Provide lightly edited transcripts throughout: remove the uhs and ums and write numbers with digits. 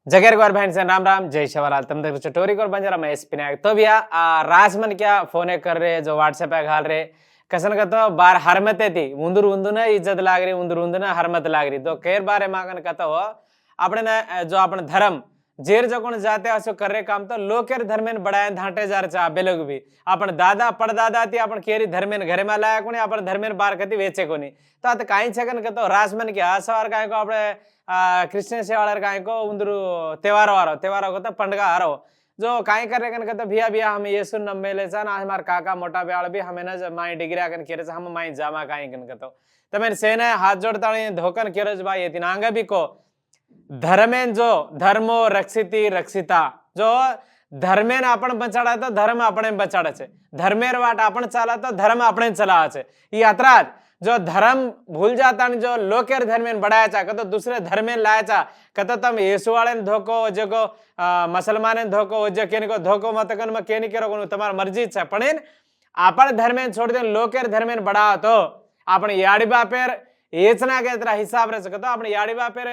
जगेर गौर बहन से राम राम जय शिवलाल तुम देख चटोरी गौर बंजरा मैं एसपी नायक तो भैया राजमन क्या फोन कर रहे जो व्हाट्सएप पे घाल रहे कसन का तो बार हरमते थी उंदुर उंदुना इज्जत लाग रही उंदुर उंदुना हरमत लाग रही तो केर बारे मागन कहता हो अपने न जो अपने धर्म जेर जकोन जाते असो कर रहे काम तो लोकेर धर्मेन बढ़ाए धांटे जार चा बेलोग भी अपन दादा पड़दादा थी अपन केरी धर्मेन घरे में लाया कोनी अपन धर्मेन बार कती वेचे कोनी तो आता काई छगन कहतो राजमन क्या सवार काय को अपने क्रिश्चियन सेवाळर काय को उंदुरु त्योहार को तो पंडगा हारो जो काय कर रहे कन कहतो भिया भिया हम येसु नम्मेले चा ना हमार काका मोटा ब्याळ भी हमें न माई डिग्री कन केरे हम माई जामा काय कन कहतो तो मैंने सेना हाथ जोड़ता धोकन केरज भाई ये तिनांगा भी को धर्मेन जो धर्मो रक्षिती रक्षिता जो धर्मेन आपण बचाड़ा तो धर्म अपने बचाड़े छे धर्मेर वाट आपण चाला तो धर्म अपने चला छे ये अतराज जो धर्म भूल जाता जो लोकेर धर्मेन बढ़ाया चा कतो दूसरे धर्मेन लाया चा कतो तम येसु वाले धोको जगो मुसलमान धोको जो केनी को धोको मत कन में केनी केरो कोन तुम्हार मर्जी छे पण आपण धर्मेन छोड़ दे लोकेर धर्मेन बढ़ाओ तो आपण याडी बापेर एचना के तरह हिसाब रे कतो आपण याडी बापेर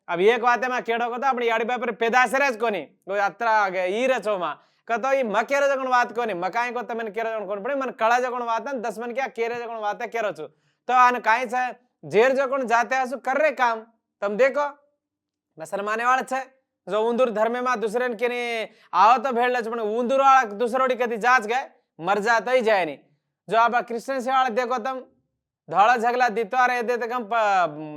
अब एक बात में केड़ो कतो आपण याडी बापेर पेदासरेज कोनी कोई अत्रा ई रचो मा कतो ई मकेरे जगण बात कोनी मकाई को तमन केरे जगण कोन पड़े मन कळा जगण बात न 10 मन क्या केरे जगण बात केरो छु तो आन काई छे जेर जगण जाते आसु कर रे काम तम देखो मुसलमाने वाला छे जो उंदुर धर्म में दूसरे केनी आओ तो भेड़ लच पण उंदुर वाला दूसरोडी कदी जाच गए मर जाता ही जाए नहीं जो आप क्रिश्चियन से वाला देखो तम धौला झगला दितवा रहे थे कम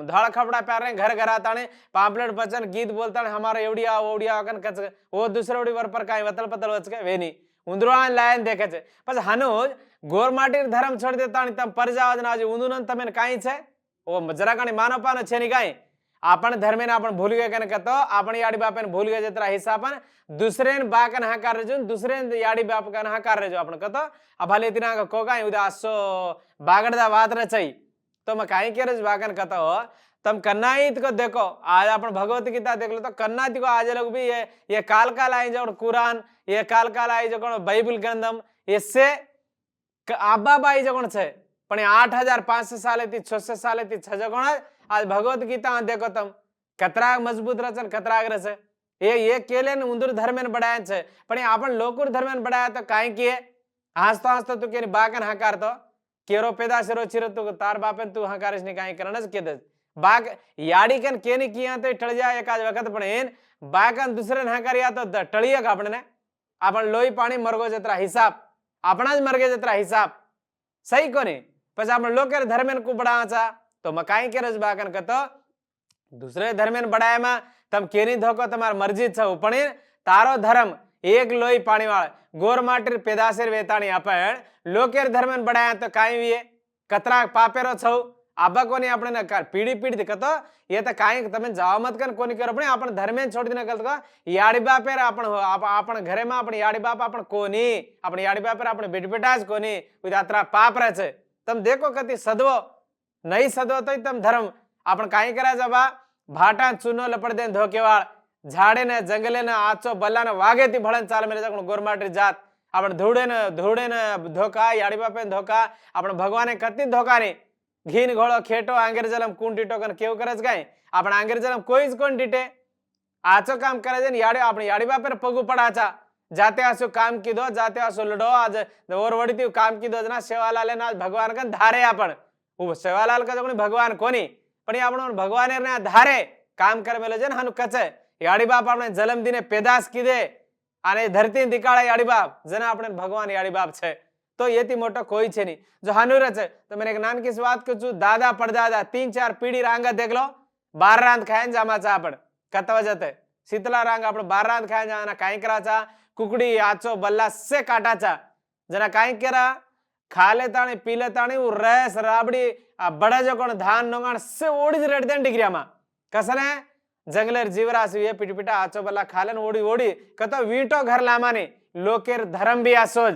धौला खपड़ा प्यार रहे घर घर आता ने पाम्पलेट बचन गीत बोलता हमारा एवड़िया ओडिया कन कच वो दूसरे ओडी वर पर काई वतल पतल वच के वेनी उंदरवा लायन देखे छे पछ हनुज गोरमाटी धर्म छोड़ देता तम पर जावज ना उंदुनन तमेन काई छे ओ जरा कानी मानो पानो छे नी काई आपण धर्मेन आपण भूल गए कन कतो आपण याडी बापेन भूल गए जतरा हिसाबन दुसरेन बाकन हाकार रेजो दुसरेन याडी बाप कन हाकार रेजो आपण कतो अभाले तिना को काई उदा आसो बागड़दा वात रचई तो म काई केरज बाकन कतो तम कन्नाइत को देखो आज आपण भगवत गीता देख लो तो कन्नाइत को आज लोग भी ये काल काल आई जो कुरान ये काल काल आई जो बाइबल ग्रंथम इससे आबा बाई जो छे पण 8500 साले थी 600 साले थी छ जगण आज भगवत गीता देखो तम कतरा मजबूत रचन कतरा रचे ये केले ने उंदुर धर्मेन बढ़ाया छे पण आपण लोकुर धर्मेन बढ़ाया तो काई किए हंसतो तू केनी बाकन हकार तो केरो पैदा सरो चिरो तू तार बापेन तू हकारिस ने काई करनज के दे बाक याडी कन केनी किया तो टळ जाए एकाज वखत पण एन बाकन दूसरे हकारिया तो टळिए का आपने आपण लोई पानी मरगो जतरा हिसाब आपणा ज मरगे जतरा हिसाब सही कोनी પછી આપણે લોકેર ધર્મેન को बढ़ावा चा तो मकाई के रज बाकन कतो दूसरे धर्मेन बढ़ाया में तम केनी धोको तमार मर्जी छ पण तारो धर्म एक लोई पानी वाला गोर माटीर पेदासेर वेताणी आपण लोकेर धर्मेन बढ़ाया तो काई विये कतरा पापेरो छौ आबा कोनी आपणे न पीढ़ी पीढ़ी कतो ये तो काई तमे जाव मत कन कोनी करो पण आपण धर्मेन छोड़ दिना कलतो याडी बापेर आपण घरे में आपण याडी बाप आपण कोनी आपण याडी बापेर आपण बेटबेटाज कोनी उदात्रा पाप रहे छे तम देखो कति सदवो नहीं सदवो तो तम धर्म आपण काई करा जबा भाटा चूनो लपड़ दे धोकेवाळ झाड़े ने जंगले ने आचो बल्ला ने वागे ती भळन चाल मेरे जकण गोरमाटी जात आपण धूड़े ने धोका याडी बापे धोका आपण भगवाने कति धोका नी घीन घोड़ो खेटो आंगेर जलम कून टीटो कन केव करज काय आपण आंगेर जलम कोईज कोण टीटे आचो काम करे जन याडी आपण याडी बापेर पगू पडाचा जाते आसो काम की दो जाते आसो लडो आज और वड़ी काम की दो जना सेवालाल आज भगवान का धारे आपण सेवालाल का जो भगवान कोनी पण आपण भगवान ने धारे काम कर मेले जन हनु कचे याडी बाप आपने जन्म दिने पेदास कीदे आने धरती दिकाळे याडी बाप जना आपने भगवान याडी बाप छे तो येती मोटो कोई छे नी जो हनुर छे तो मैंने एक नानकी सी बात कहूं दादा पड़दादा 3-4 पीढ़ी रांगा देख लो 12 रांत खायन जामा चा आपण कतवा जते शीतला रांग आपण 12 रांत खायन जाना काई कराचा कुकड़ी आचो बल्ला से काटाचा जना काई केरा खाले ताणी पीले ताणी उ रस राबड़ी बड़ा जो कोण धान नोगाण से ओडी रेड देन डिग्रिया मा कसने जंगलेर जीवरास ये पिटपिटा आचो बल्ला खालन ओडी ओडी कतो वीटो घर लामाने लोकेर धर्म भी आसोज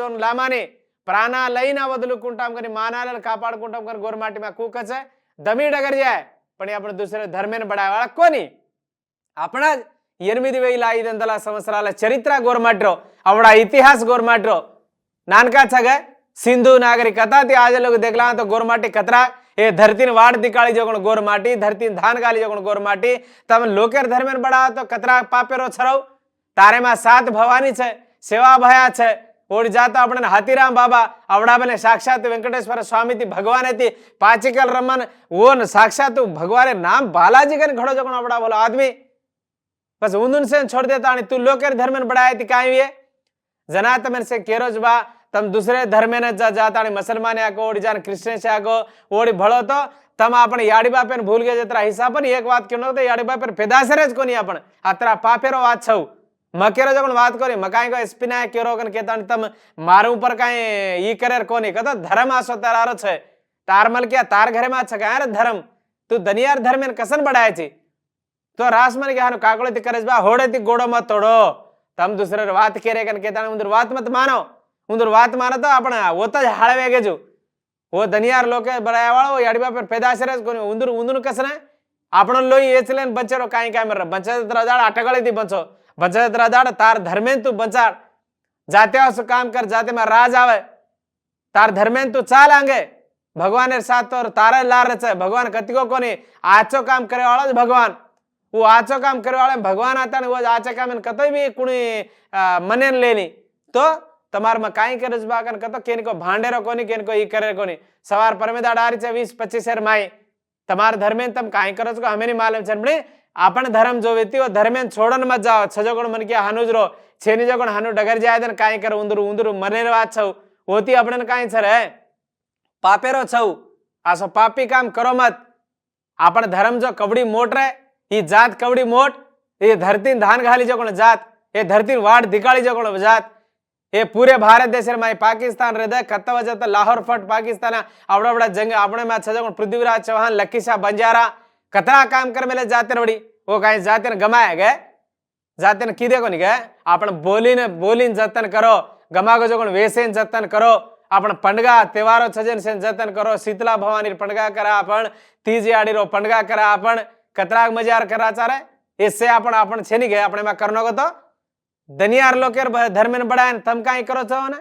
ओन लामाने प्राणा लईना वदलुకుంటాం कनी मानालन कापाडకుంటాం कनी गोरमाटी मा कूकच दमी डगर जाय पण आपण दुसरे धर्मेन बडावाळा कोनी आपणा 8,500 సంవత్సరాల చరిత్ర గోర్మాట్రో అవడా ఇతిహాస్ గోర్మాట్రో నానకా छगे सिंधु नागरिकता थी आज लोग देखला तो गोरमाटी कतरा ए धरती वाड़ दिकाली जो गोर माटी धरती धान गाली जो गोर माटी तम लोकेर धर्मेन बढ़ाओ तो कतरा पापेरो छरव तारे में 7 भवानी छे सेवा भया छे ओडी जाता अपने हाथीराम बाबा आवड़ा बने साक्षात वेंकटेश्वर स्वामी थी भगवान थी पाचिकल रमन वो साक्षात भगवान नाम बालाजी कन घड़ो जो आवड़ा बोलो आदमी बस उन्दुन से छोड़ देता तू लोकेर धर्मेन बढ़ाए थी काई ये जना तमें से केरोज बा तम दूसरे धर्मे ने जाता मुसलमान आगो ओडी जान क्रिश्चियन से आगो ओडी भलो तो तम आपण याड़ी बापेन भूल गए जतरा हिसाब एक बात क्यों तो याड़ी बापेन पेदासरे ज कोनी आपण अतरा पापेरो बात छौ मकेरो जगन बात करी मकाई को एसपीना केरो कन केता तम मार ऊपर काई ई करेर कोनी कतो धर्म आसो तारो छे तार मल क्या तार घरे में छ का धर्म तू दनियार धर्मेन कसन बढ़ाए छी तो रास मन के हानो काकड़ो ती करेज बा होड़े ती गोड़ो मत तोड़ो तम दूसरे बात केरे कन केता उंदर बात मत मानो उंदर बात मानो तो आपण वो तो हाळवे गेजो वो दनियार लोके बराया वाळो याडीबा पर पेदासरे कोनी उंदर उंदर कसने आपण लोई एचलेन बचरो काई काई मर बंचा द्रदाड़ अटगळे ती बंचो बंचा द्रदाड़ तार धर्मेन तू बंचाड़ जाते आसु काम कर जाते में राज आवे तार धर्मेन तू चाल आंगे भगवान साथ तो तारे लार रचे भगवान कतिको कोनी आचो काम करे वाळो भगवान वो आचो काम करे वाले भगवान आता ने वो आचो काम कतई भी कुणी मनेन लेनी तो तमार में काई करे बाकन कतो केन को भांडेरो कोनी केन को ई करे कोनी सवार परमेदा डारी छे 20-25 शेर माई तमार धर्मेन तम काई करो को हमें नहीं मालूम छे पण आपण धर्म जो वेती वो धर्मेन छोड़न मत जाओ छजोगण मन के हानुजरो छेनी जगण हानु डगर जाय देन काई करे उंदर उंदर मनेर वात छौ होती आपणन काई छे रे पापेरो छौ आसो पापी काम करो मत आपण धर्म जो कवड़ी मोट रे ई जात कवड़ी मोट ये धरती धान घाली जगण जात ये धरती वाड़ दिकाली जगण जात ये पूरे भारत देश में पाकिस्तान हृदय कत्ता वजह लाहौर फट पाकिस्तान आवड़ा बड़ा जंग अपने में अच्छा जगह पृथ्वीराज चौहान लक्की शाह बंजारा कतरा काम कर मेले जाते बड़ी वो कहीं जाते न गमाए गए जाते न कीदे को नहीं गए आपण बोली जतन करो गमा को जगह वेसे जतन करो आपण पंडगा त्योहारों छजन से जतन करो शीतला भवानी पंडगा करा आपण तीज आड़ी पंडगा करा आपण कतरा मजार करा चारे इससे आपण छे नहीं गए अपने में करनो को तो दनियार लोकेर धर्मेन बढ़ाए तम काई करो छो ने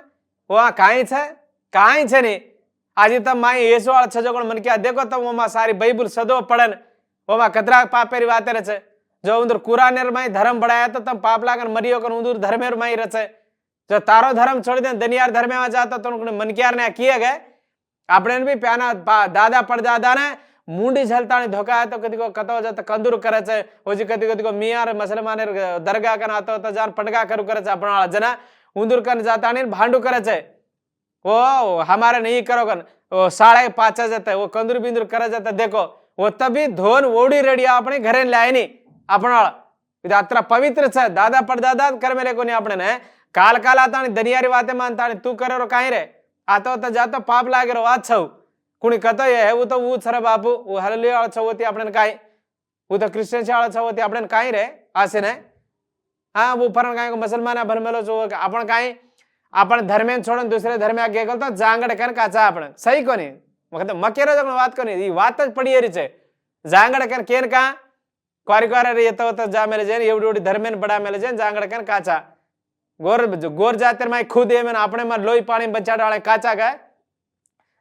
वो काई छे नहीं आज तम माई येसु वाला छजोगण मन क्या देखो तम ओमा सारी बाइबल सदो पढ़न ओमा कतरा पापेरी बातें रचे जो उंदर कुरानेर माई धर्म बढ़ाया तो तम पाप लागन मरियो कन उंदर धर्मेर माई रचे जो तारो धर्म छोड़ दे दनियार धर्मे में जाता तो उनके मन क्या ने किए गए आपने भी प्याना दादा परदादा ने मुंडी झलता धोखा है तो कदी को कतो जाता कंदूर करे छे ओजी कदी को मियार मुसलमान दरगाह कन आतो तो जान पटगा करू करे छे अपना जना उंदूर कन जाता ने भांडू करे छे वो हमारे नहीं करो कन वो साड़े पाचा जाता है वो कंदूर बिंदूर करे जाता देखो वो तभी धोन ओडी रेडिया अपने घरे लाए नहीं अपना अत्र पवित्र छे दादा परदादा कर मेरे को नहीं अपने ने काल काल आता दनियारी बातें मानता तू करे रो काई रे आतो तो जातो पाप लागे रो वात छौ कुणी कतो है वो तो वो छरे बापू वो हालेलुया वाला छवती आपने काई वो तो क्रिश्चियन वाला छवती आपने काई रे आसे ने हाँ वो फरन काई को मुसलमान भरमेलो जो आपण काई आपण धर्मेन छोड़न दूसरे धर्मे आगे गल तो जांगड़ कन काचा आपण सही कोनी मतलब मकेरो जगन बात कोनी ई बात ज पड़ी रे छे जांगड़ कन केन का क्वारी क्वारे रे तो जा मेले जेन एवडी एवडी धर्मेन बड़ा मेले जेन जांगड़ कन काचा गोर जाते में खुद ये मैंने अपने में लोई पानी बचा डाले काचा गए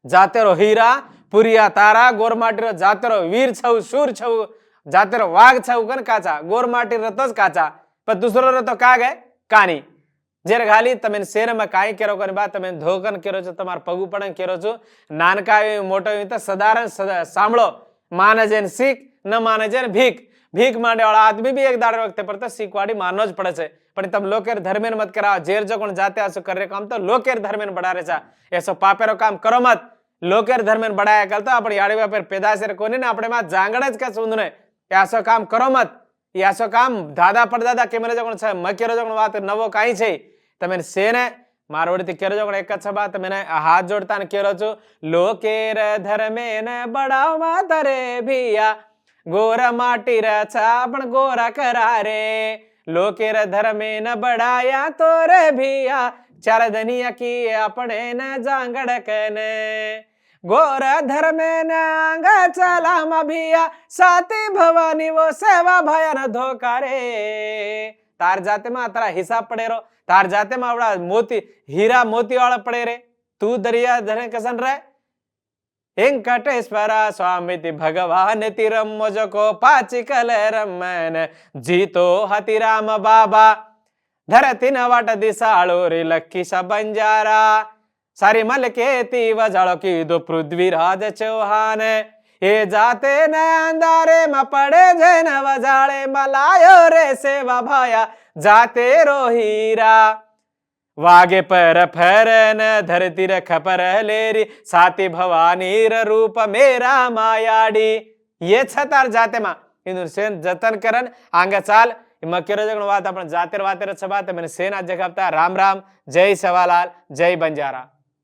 जाते रो हीरा पुरिया तारा गोर माटी रो जाते रो वीर छऊ शूर छऊ जाते रो वाघ छऊ कन काचा गोर माटी रो तो काचा पर दूसरो रो तो का गए कानी जेर घाली तमें शेर में काई केरो कन बा तमें धोकन केरो छो तमार पगु पड़न केरो छो नानका मोटो तो साधारण सांभळो माने जेन सीख न माने जेन भीख भीख मांडे वाला आदमी भी एक दाड़े वक्त पर तो सीखवाड़ी मानो ज पड़े छे पण तम लोकेर धर्मेन मत करा जेर जो कोण जाते आसो करे काम तो लोकेर धर्मेन बढ़ा रे छा ऐसो पापेरो काम करो मत लोकेर धर्मेन बढ़ाया कल तो आपण याड़ी वापर पेदासेर कोनी ने आपणे में जांगड़ ज का सुंदने ऐसो काम करो मत ऐसो काम दादा परदादा के मेरे जो कोण छे मकेरो जो कोण बात नवो काई छे तमें सेने मारवड़ी थी केरो जो कोण एक ज बात मैंने हाथ जोड़ता ने केरो छु लोकेर धर्मेन बढ़ावा तरे भिया गोरा माटी रचा पण गोरा करारे लोकेर धर्मे न बढ़ाया तो रे भिया चार दनिया की अपने न जांगड़ कने गोरा धर्मे न अंग चला भिया साथी भवानी वो सेवा भया न धोखा रे तार जाते में तारा हिसाब पड़े रो तार जाते में आवड़ा मोती हीरा मोती वाला पड़े रे तू दरिया धरे कसन रे వెంకటేశ్వర స్వామితి భగవాన్ తిరమ్మొజకో పాచికల రమ్మన జీతో హతి రామ బాబా धरतीन वाट दिसाळो रे लक्कीशा बंजारा सारी मलके तीव जळकी दो पृथ्वीराज चौहान हे जाते न अंधारे म पडे जैन वजाळे मलायो रे सेवा भाया जाते रोहीरा वागे पर फरन धरती र खपर लेरी साती भवानी र रूप मेरा मायाडी ये छतार जाते मा इंदुर सेन जतन करन आंग चाल मक्केरो वात आपण जातेर वातेर बात मैंने सेना जगपता राम राम जय सवालाल जय बंजारा।